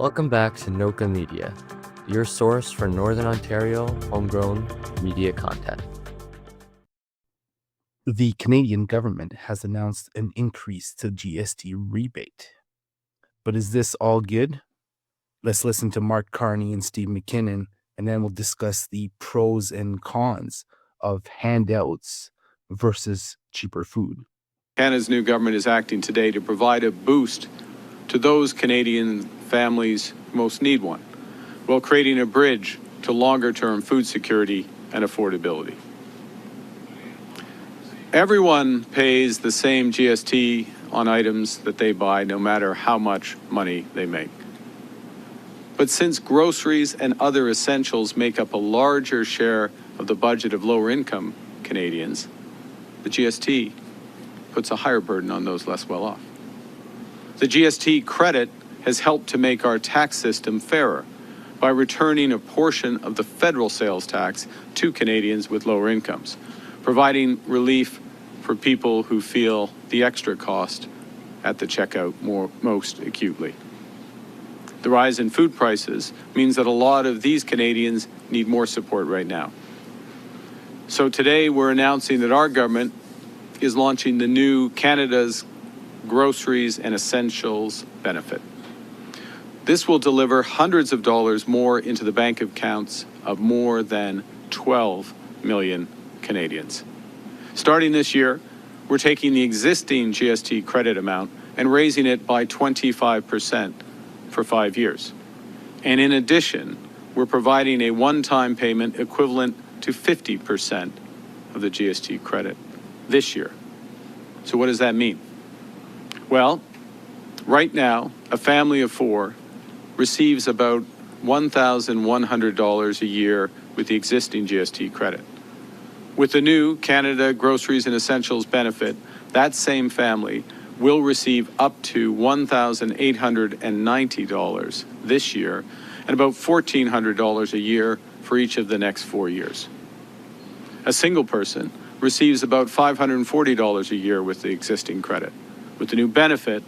Welcome back to Noka Media, your source for Northern Ontario homegrown media content. The Canadian government has announced an increase to GST rebate. But is this all good? Let's listen to Mark Carney and Steve McKinnon, and then we'll discuss the pros and cons of handouts versus cheaper food. Canada's new government is acting today to provide a boost to those Canadian families who most need one, while creating a bridge to longer-term food security and affordability. Everyone pays the same GST on items that they buy, no matter how much money they make. But since groceries and other essentials make up a larger share of the budget of lower-income Canadians, the GST puts a higher burden on those less well off. The GST credit has helped to make our tax system fairer by returning a portion of the federal sales tax to Canadians with lower incomes, providing relief for people who feel the extra cost at the checkout most acutely. The rise in food prices means that a lot of these Canadians need more support right now. So today we're announcing that our government is launching the new Canada's Groceries and Essentials benefit. This will deliver hundreds of dollars more into the bank accounts of more than 12 million Canadians. Starting this year, we're taking the existing GST credit amount and raising it by 25% for 5 years. And in addition, we're providing a one-time payment equivalent to 50% of the GST credit this year. So what does that mean? Well, right now, a family of four receives about $1,100 a year with the existing GST credit. With the new Canada Groceries and Essentials benefit, that same family will receive up to $1,890 this year and about $1,400 a year for each of the next 4 years. A single person receives about $540 a year with the existing credit. With the new benefit,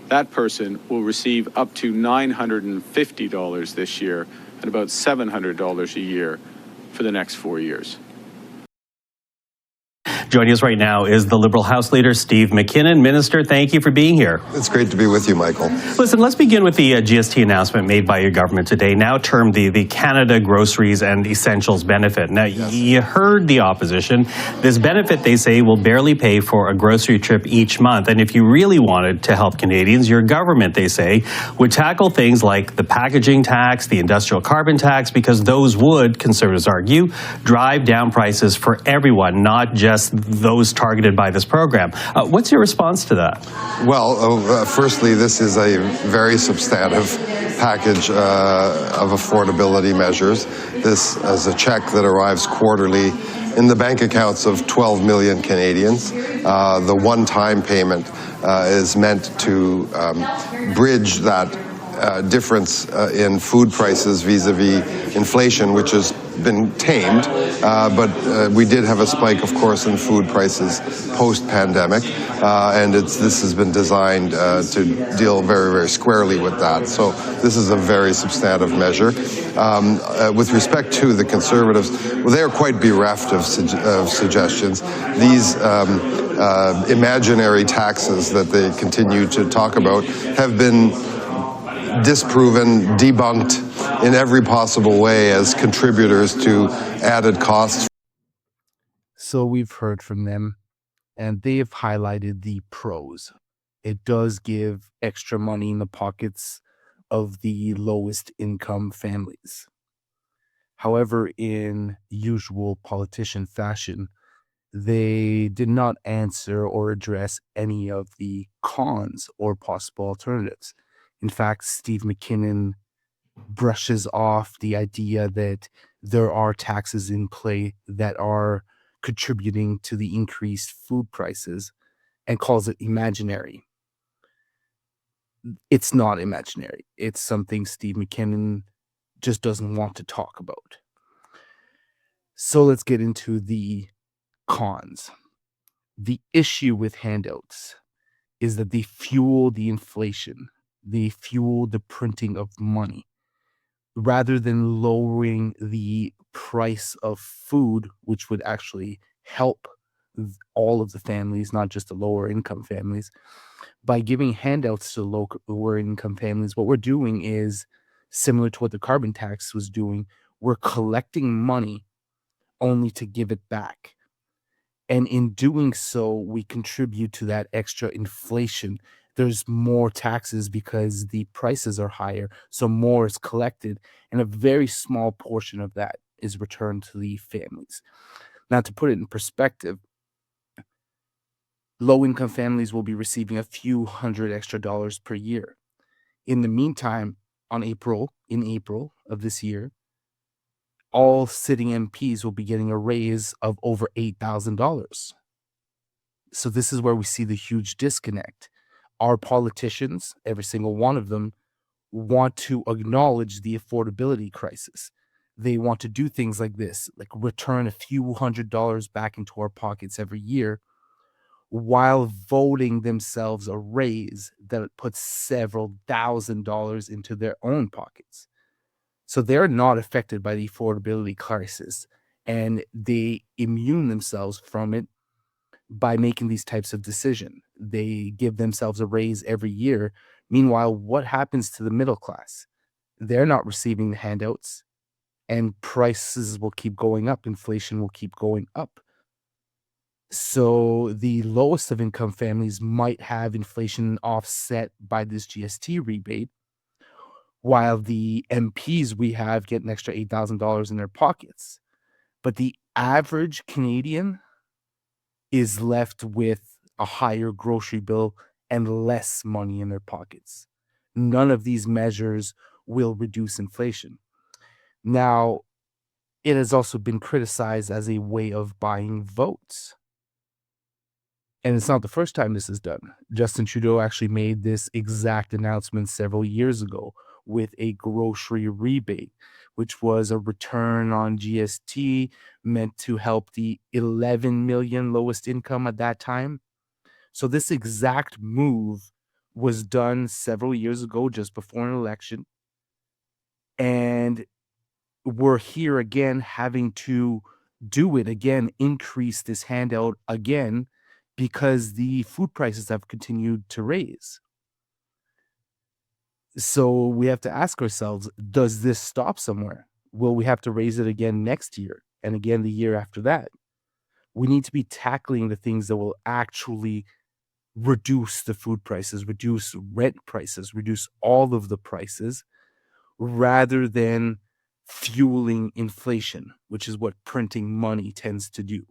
that person will receive up to $950 this year and about $700 a year for the next 4 years. Joining us right now is the Liberal House Leader, Steve McKinnon. Minister, thank you for being here. It's great to be with you, Michael. Listen, let's begin with the GST announcement made by your government today, now termed the Canada Groceries and Essentials benefit. Now, Yes. You heard the opposition. This benefit, they say, will barely pay for a grocery trip each month. And if you really wanted to help Canadians, your government, they say, would tackle things like the packaging tax, the industrial carbon tax, because those would, Conservatives argue, drive down prices for everyone, not just those targeted by this program. What's your response to that? Well, firstly, this is a very substantive package of affordability measures. This is a check that arrives quarterly in the bank accounts of 12 million Canadians. The one-time payment is meant to bridge that difference in food prices vis-a-vis inflation, which has been tamed, but we did have a spike, of course, in food prices post-pandemic, and this has been designed to deal very, very squarely with that. So this is a very substantive measure. With respect to the Conservatives, well, they are quite bereft of suggestions. These imaginary taxes that they continue to talk about have been disproven, debunked in every possible way as contributors to added costs. So we've heard from them, and they have highlighted the pros. It does give extra money in the pockets of the lowest income families. However, in usual politician fashion, they did not answer or address any of the cons or possible alternatives. In fact, Steve McKinnon brushes off the idea that there are taxes in play that are contributing to the increased food prices and calls it imaginary. It's not imaginary. It's something Steve McKinnon just doesn't want to talk about. So let's get into the cons. The issue with handouts is that they fuel the inflation They fuel the printing of money. Rather than lowering the price of food, which would actually help all of the families, not just the lower income families, by giving handouts to lower income families, what we're doing is similar to what the carbon tax was doing. We're collecting money only to give it back. And in doing so, we contribute to that extra inflation. There's more taxes because the prices are higher, so more is collected, and a very small portion of that is returned to the families. Now, to put it in perspective, low-income families will be receiving a few hundred extra dollars per year. In the meantime, in April of this year, all sitting MPs will be getting a raise of over $8,000. So this is where we see the huge disconnect. Our politicians, every single one of them, want to acknowledge the affordability crisis. They want to do things like this, like return a few $100s back into our pockets every year, while voting themselves a raise that puts several $1,000s into their own pockets. So they're not affected by the affordability crisis, and they immune themselves from it by making these types of decisions. They give themselves a raise every year. Meanwhile, what happens to the middle class? They're not receiving the handouts, and prices will keep going up. Inflation will keep going up. So the lowest of income families might have inflation offset by this GST rebate, while the MPs we have get an extra $8,000 in their pockets. But the average Canadian is left with a higher grocery bill and less money in their pockets. None of these measures will reduce inflation. Now, it has also been criticized as a way of buying votes. And it's not the first time this is done. Justin Trudeau actually made this exact announcement several years ago with a grocery rebate, which was a return on GST meant to help the 11 million lowest income at that time. So this exact move was done several years ago, just before an election. And we're here again having to do it again, increase this handout again, because the food prices have continued to raise. So we have to ask ourselves, does this stop somewhere? Will we have to raise it again next year and again the year after that? We need to be tackling the things that will actually reduce the food prices, reduce rent prices, reduce all of the prices, rather than fueling inflation, which is what printing money tends to do.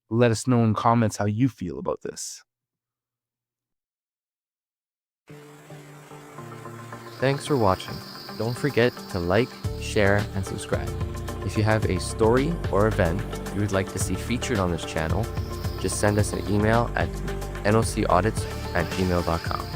Let us know in comments how you feel about this. Thanks for watching. Don't forget to like, share, and subscribe. If you have a story or event you would like to see featured on this channel, just send us an email at nocaudits@gmail.com.